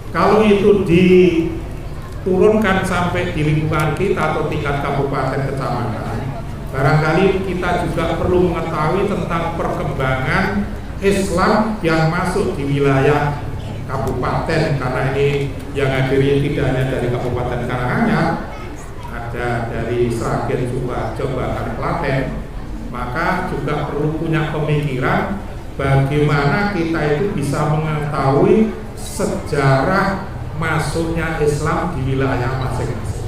Kalau itu diturunkan sampai di lingkungan kita atau tingkat kabupaten kecamatan, barangkali kita juga perlu mengetahui tentang perkembangan Islam yang masuk di wilayah kabupaten, karena ini yang hadirnya tidak hanya dari Kabupaten Karanganyar, ada dari Sragen, Jawa, dan Klaten. Maka juga perlu punya pemikiran bagaimana kita itu bisa mengetahui sejarah masuknya Islam di wilayah masing-masing.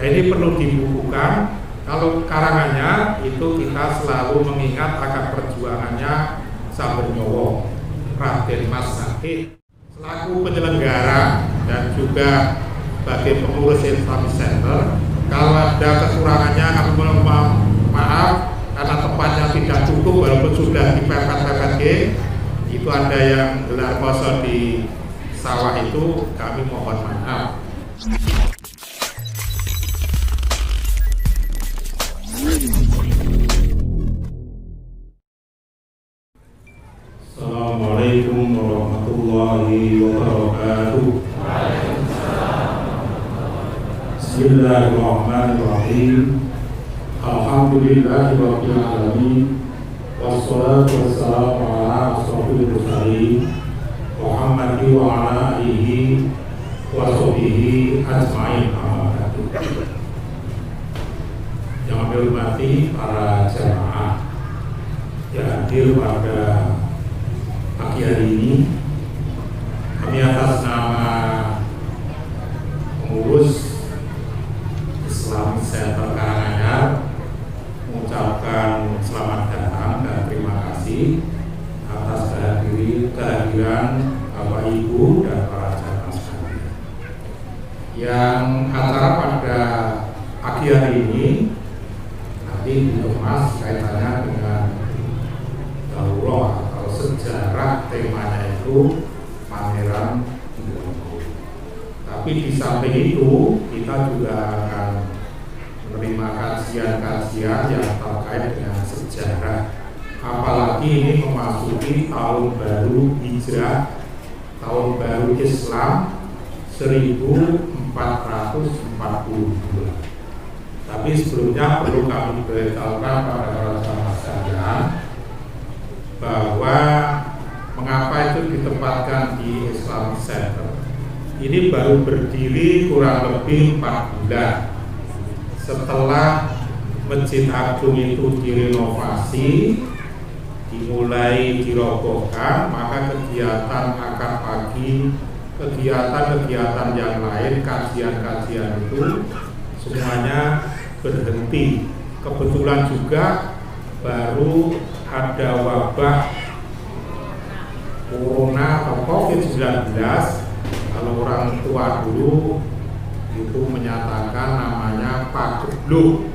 Nah, ini perlu dibukukan. Kalau Karanganyar itu kita selalu mengingat akan perjuangannya Sabernyowo, Raden Mas Sakit selaku penyelenggara dan juga sebagai pengurus Islamic Center. Kalau ada kekurangannya kami mohon maaf karena tempatnya tidak cukup walaupun sudah dipepet-pepet itu ada yang gelar poso di sawah itu, kami mohon maaf. Assalamualaikum warahmatullahi wabarakatuh. Bismillahirrahmanirrahim. Alhamdulillahirabbil alamin. Wassalatu wassalamu ala asyrofil mursalin Muhammadin wa ala alihi wa sahbihi ajmain. Yang kami hormati para jamaah yang hadir pada pagi hari ini, kami atas nama pengurus Islamic Center Karanganyar mengucapkan selamat datang dan terima kasih atas kehadiran Bapak Ibu dan para jamaah sekalian. Yang acara pada pagi hari ini nanti dikemas kaitannya dengan daurah atau sejarah, temanya itu Pangeran Diponegoro. Tapi di samping itu kita juga akan menerima kajian-kajian yang terkait dengan sejarah, apalagi ini memasuki tahun baru Hijrah, tahun baru Islam 1442. Tapi sebelumnya perlu kami beritahukan pada para jamaah sekalian bahwa mengapa itu ditempatkan di Islamic Center. Ini baru berdiri kurang lebih 4 bulan setelah Masjid Agung itu direnovasi, dimulai dirobohkan, maka kegiatan akad pagi, kegiatan-kegiatan yang lain, kajian-kajian itu semuanya berhenti. Kebetulan juga baru ada wabah Corona atau COVID-19. Kalau orang tua dulu itu menyatakan namanya pagebluk,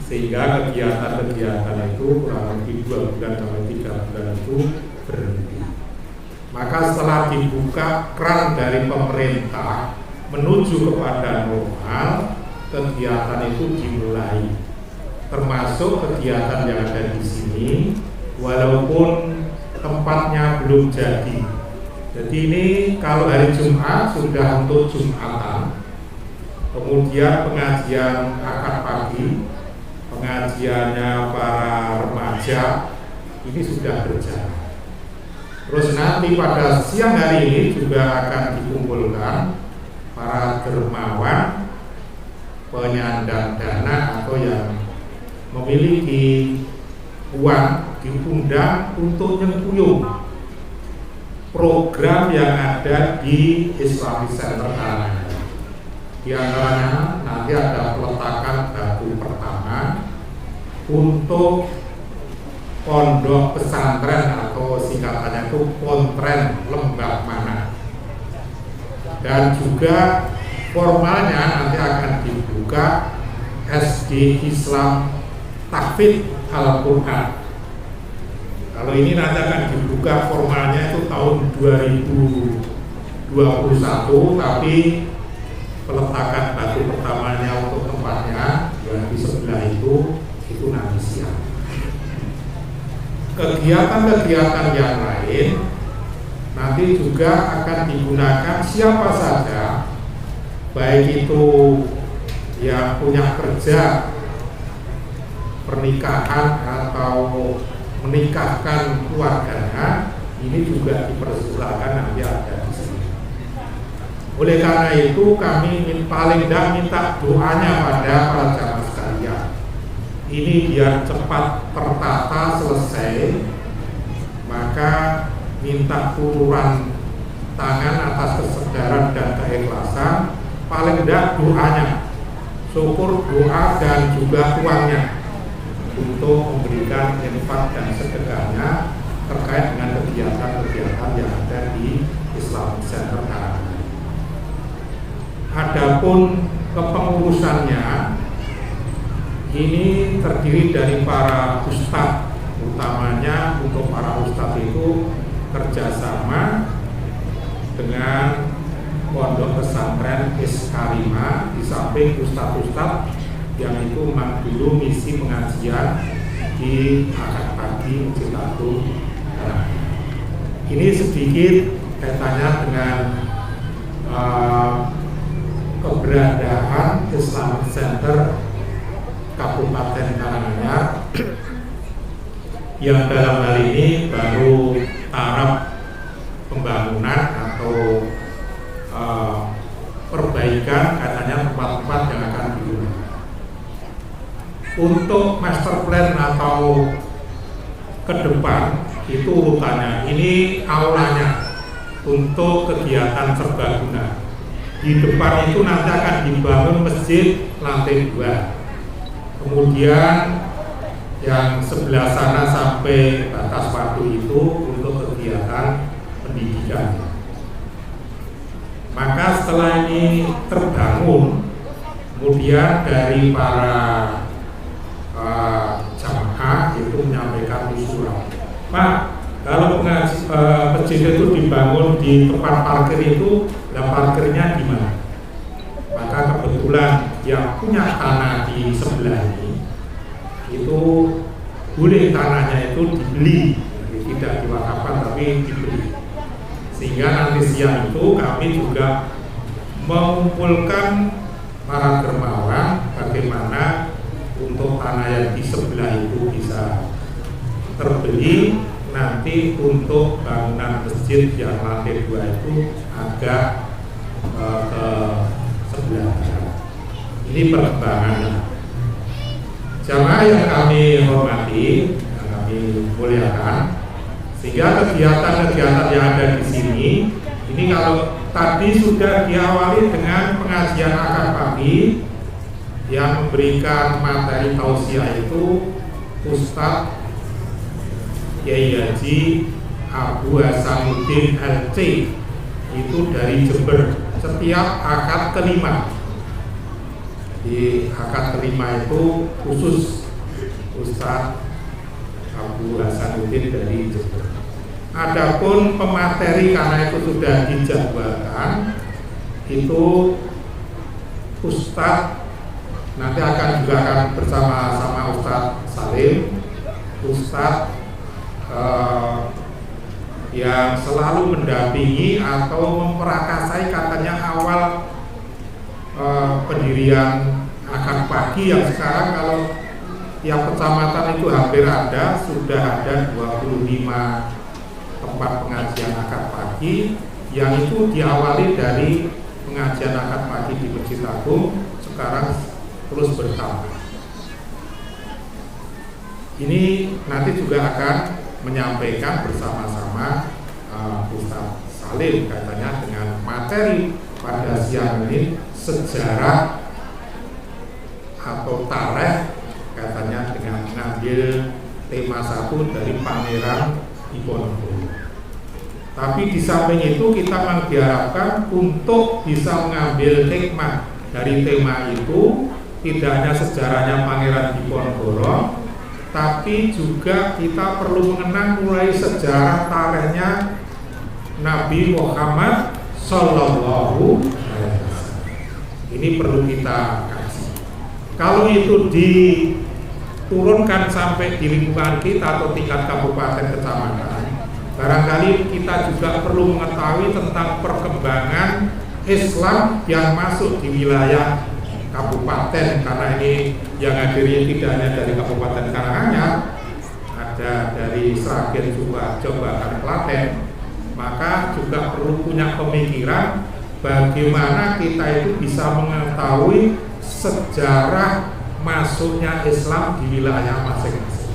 sehingga kegiatan-kegiatan itu kurang lebih 2 bulan sampai 3 bulan itu berhenti. Maka setelah dibuka keran dari pemerintah menuju kepada normal, kegiatan itu dimulai, termasuk kegiatan yang ada di sini, walaupun tempatnya belum jadi. Jadi ini kalau hari Jumat sudah untuk Jumatan, kemudian pengajian akad pagi, pengajiannya para remaja ini sudah berjalan. Terus nanti pada siang hari ini juga akan dikumpulkan para dermawan, penyandang dana atau yang memiliki uang, diundang untuk nyengkuyung program yang ada di Islamic Center Karanganyar. Di antaranya nanti ada peletakan batu pertama untuk pondok pesantren atau singkatannya itu Pontren Lembah Mana. Dan juga formalnya nanti akan dibuka SD Islam Tahfidz Al-Quran. Kalau ini nanti akan dibuka formalnya itu tahun 2021, tapi peletakan batu pertamanya untuk tempatnya yang di sebelah itu nanti siang. Kegiatan-kegiatan yang lain nanti nanti juga akan digunakan siapa saja, baik itu yang punya kerja, pernikahan atau menikahkan keluarganya, ini juga dipersilakan nanti ada di sini. Oleh karena itu kami paling tidak minta doanya pada para jamaah sekalian. Ini biar cepat tertata selesai, maka minta uluran tangan atas kesadaran dan keikhlasan, paling tidak doanya, syukur, doa dan juga uangnya untuk memberikan infak dan sedekahnya terkait dengan kegiatan-kegiatan yang ada di Islamic Center Karanganyar. Adapun kepengurusannya ini terdiri dari para ustadz, utamanya untuk para ustadz itu kerjasama dengan pondok pesantren Iskarima, di samping ustadz-ustadz yang itu dulu misi pengajian di Akad Pagi Masjid Agung. Ini sedikit kaitannya dengan keberadaan Islamic Center Kabupaten Karanganyar yang dalam hal ini baru taraf pembangunan atau perbaikan, katanya tempat-tempat yang akan digunakan. Untuk master plan atau ke depan itu urutannya, ini aulanya untuk kegiatan serbaguna. Di depan itu nanti akan dibangun masjid lantai 2. Kemudian yang sebelah sana sampai batas waktu itu untuk kegiatan pendidikan. Maka setelah ini terbangun, kemudian dari para jamaah itu menyampaikan usulan, Pak, kalau masjid itu dibangun di tempat parkir itu, dan parkirnya di mana? Maka kebetulan yang punya tanah di sebelah ini itu boleh tanahnya itu dibeli, jadi tidak diwakafkan tapi dibeli. Sehingga nanti siang itu kami juga mengumpulkan para dermawan bagaimana untuk tanah yang di sebelah itu bisa terbeli, nanti untuk bangunan masjid yang lantai 2 itu agak ke sebelah barat. Ini perkembangannya. Jamaah yang kami hormati, yang kami muliakan, sehingga kegiatan-kegiatan yang ada di sini, ini kalau tadi sudah diawali dengan pengajian akad pagi yang memberikan materi tausiah itu Ustadz Kiai Haji Abu Hasanuddin LC, itu dari Jember, setiap akad kelima. Di akad kelima itu khusus Ustadz Abu Hasanuddin dari Jember. Adapun pemateri karena itu sudah dijadwalkan, itu Ustadz nanti juga akan bersama-sama Ustadz Salim, Ustadz yang selalu mendampingi atau memperakasai katanya awal pendirian akad pagi yang sekarang kalau tiap kecamatan itu hampir ada, sudah ada 25 tempat pengajian akad pagi yang itu diawali dari pengajian akad pagi di Masjid Agung, sekarang terus bertambah. Ini nanti juga akan menyampaikan bersama-sama Ustadz Salim katanya dengan materi pada siang ini sejarah atau tarikh, katanya dengan mengambil tema 1 dari Pangeran Diponegoro. Tapi di samping itu kita diharapkan untuk bisa mengambil hikmah dari tema itu, tidak hanya sejarahnya Pangeran Diponegoro, tapi juga kita perlu mengenang mulai sejarah tarikhnya Nabi Muhammad Sallallahu Alaihi Wasallam. Ini perlu kita kaji. Kalau itu diturunkan sampai di lingkungan kita atau tingkat kabupaten kecamatan, barangkali kita juga perlu mengetahui tentang perkembangan Islam yang masuk di wilayah kabupaten, karena ini yang hadirnya tidak hanya dari Kabupaten Karanganyar, ada dari Sragen, Sidoarjo, bahkan Klaten. Maka juga perlu punya pemikiran bagaimana kita itu bisa mengetahui sejarah masuknya Islam di wilayah masing-masing.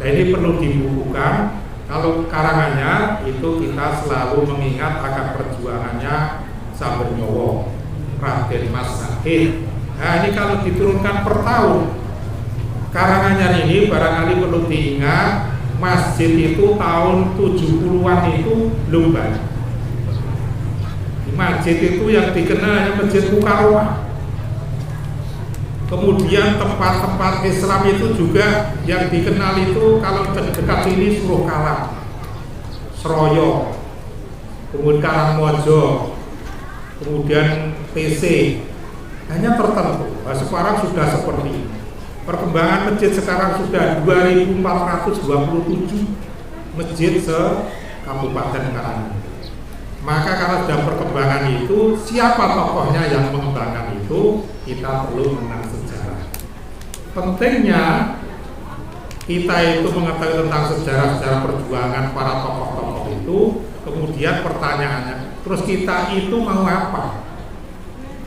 Nah, ini perlu dibukukan. Kalau Karanganyar itu kita selalu mengingat akan perjuangannya Saber Nyowo, Raden Mas Sahid. Nah, ini kalau diturunkan per tahun, Karanganyar ini barangkali perlu diingat, masjid itu tahun 70-an itu belum banyak. Masjid itu yang dikenal hanya Masjid Mukarramah. Kemudian tempat-tempat Islam itu juga yang dikenal itu kalau dekat sini Suruh Kala, Seroyo, kemudian Karangmojo, kemudian TC, hanya tertentu. Nah, sekarang sudah seperti ini. Perkembangan masjid sekarang sudah 2.427 masjid se-Kabupaten Karanganyar. Maka kalau sudah perkembangan itu, siapa tokohnya yang mengembangkan itu, kita perlu mengenal sejarah. Pentingnya kita itu mengetahui tentang sejarah-sejarah perjuangan para tokoh-tokoh itu. Kemudian pertanyaannya, terus kita itu mau apa?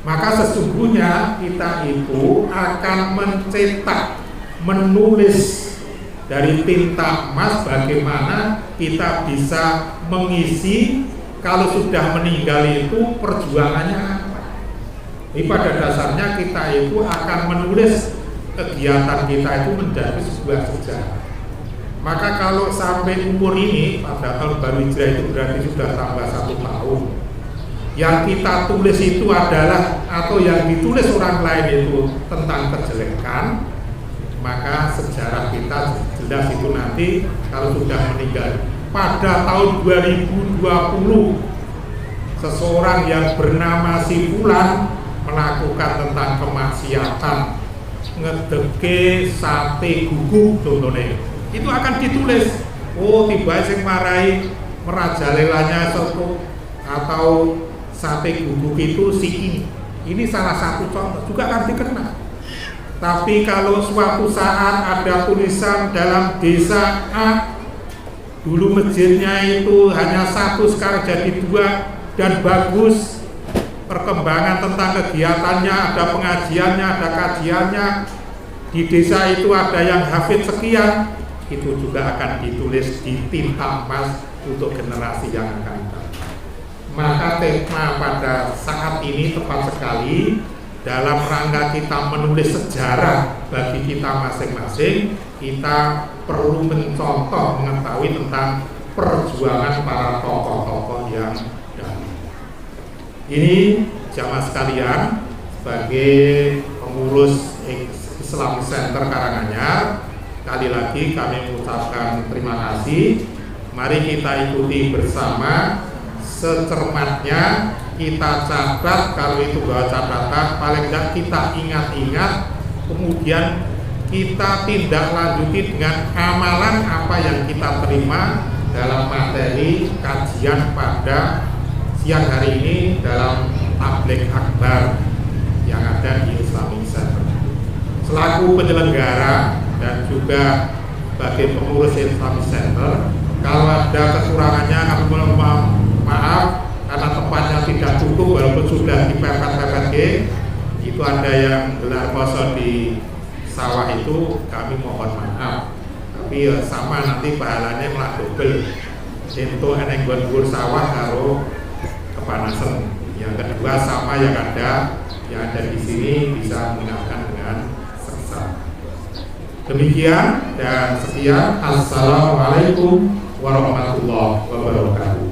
Maka sesungguhnya kita itu akan mencetak, menulis dari tinta emas bagaimana kita bisa mengisi kalau sudah meninggal itu perjuangannya apa. Jadi pada dasarnya kita itu akan menulis kegiatan kita itu menjadi sebuah sejarah. Maka kalau sampai umur ini pada tahun baru Hijrah itu berarti sudah tambah 1 tahun. Yang kita tulis itu adalah atau yang ditulis orang lain itu tentang kejelekan, maka sejarah kita jelas itu nanti kalau sudah meninggal. Pada tahun 2020 seseorang yang bernama Si Fulan melakukan tentang kemaksiatan, ngedeke sate guguk contohnya, itu akan ditulis. Oh, tiba sing marai merajalelanya soto atau sate guguk itu si ini salah satu contoh juga akan dikenal. Tapi kalau suatu saat ada tulisan dalam desa A, dulu masjidnya itu hanya 1, sekarang jadi 2 dan bagus, perkembangan tentang kegiatannya, ada pengajiannya, ada kajiannya, di desa itu ada yang hafid sekian, itu juga akan ditulis di tinta emas untuk generasi yang akan datang. Maka tema pada saat ini tepat sekali dalam rangka kita menulis sejarah bagi kita masing-masing. Kita perlu mencontoh, mengetahui tentang perjuangan para tokoh-tokoh yang dahulu. Ini jamaah sekalian, sebagai pengurus Islam Center Karanganyar, sekali lagi kami mengucapkan terima kasih. Mari kita ikuti bersama, secermatnya kita catat, kalau itu bawa catatan, paling tidak kita ingat-ingat, kemudian kita tindak lanjuti dengan amalan apa yang kita terima dalam materi kajian pada siang hari ini dalam tabligh akbar yang ada di Islamic Center. Selaku penyelenggara dan juga sebagai pengurus Islamic Center, kalau ada kekurangannya kami mohon maaf karena tempatnya tidak cukup walaupun sudah dipepet-pepet itu ada yang gelar poso di sawah itu, kami mohon maaf, tapi sama nanti pahalanya malah double. Itu eneng gur sawah karo kepanasan. Yang kedua sama yang ada di sini bisa mengingatkan dengan sesat. Demikian dan sekian. Assalamualaikum warahmatullahi wabarakatuh.